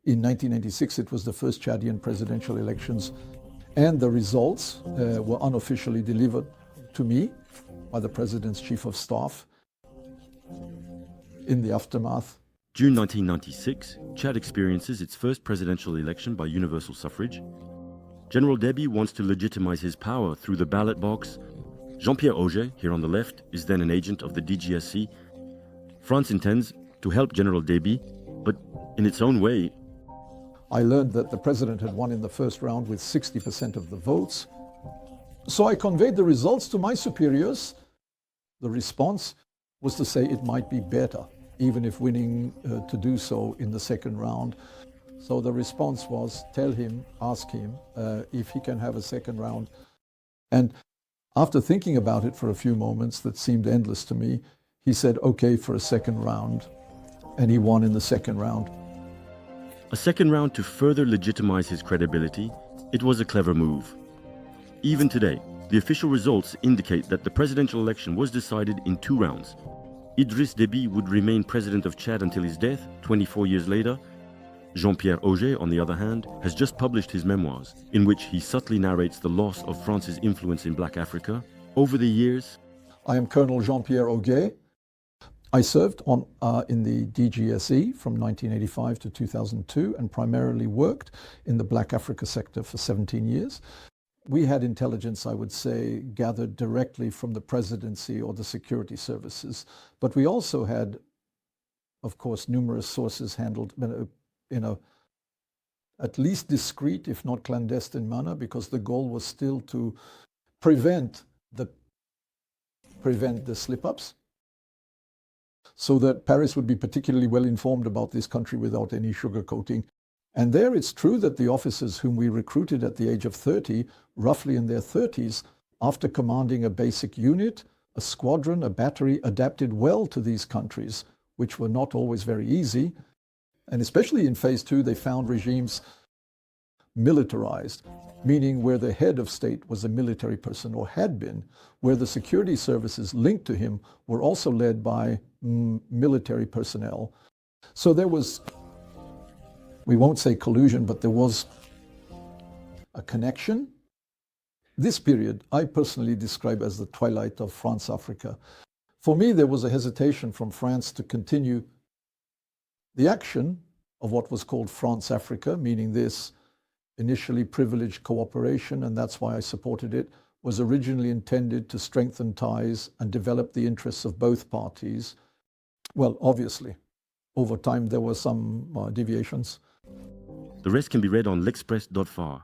In 1996, it was the first Chadian presidential elections, and the results were unofficially delivered to me by the president's chief of staff in the aftermath. June 1996, Chad experiences its first presidential election by universal suffrage. General Déby wants to legitimize his power through the ballot box. Jean-Pierre Auger, here on the left, is then an agent of the DGSC. France intends to help General Déby, but in its own way. I learned that the president had won in the first round with 60% of the votes. So I conveyed the results to my superiors. The response was to say it might be better, even if winning to do so in the second round. So the response was, tell him, ask him if he can have a second round. And after thinking about it for a few moments that seemed endless to me, he said, okay, for a second round. And he won in the second round. A second round to further legitimize his credibility, it was a clever move. Even today, the official results indicate that the presidential election was decided in 2 rounds. Idriss Déby would remain president of Chad until his death, 24 years later. Jean-Pierre Auger, on the other hand, has just published his memoirs, in which he subtly narrates the loss of France's influence in Black Africa. Over the years, I am Colonel Jean-Pierre Auger. I served in the DGSE from 1985 to 2002 and primarily worked in the Black Africa sector for 17 years. We had intelligence, I would say, gathered directly from the presidency or the security services, but we also had, of course, numerous sources handled in a at least discreet, if not clandestine manner, because the goal was still to prevent the slip-ups, so that Paris would be particularly well informed about this country without any sugarcoating. And there it's true that the officers whom we recruited at the age of 30, roughly in their 30s, after commanding a basic unit, a squadron, a battery, adapted well to these countries, which were not always very easy. And especially in phase 2, they found regimes militarized, meaning where the head of state was a military person or had been, where the security services linked to him were also led by military personnel. So there was, we won't say collusion, but there was a connection. This period I personally describe as the twilight of France-Africa. For me, there was a hesitation from France to continue the action of what was called France-Africa, meaning this initially privileged cooperation, and that's why I supported it, was originally intended to strengthen ties and develop the interests of both parties. Well, obviously, over time there were some deviations. The rest can be read on l'express.fr.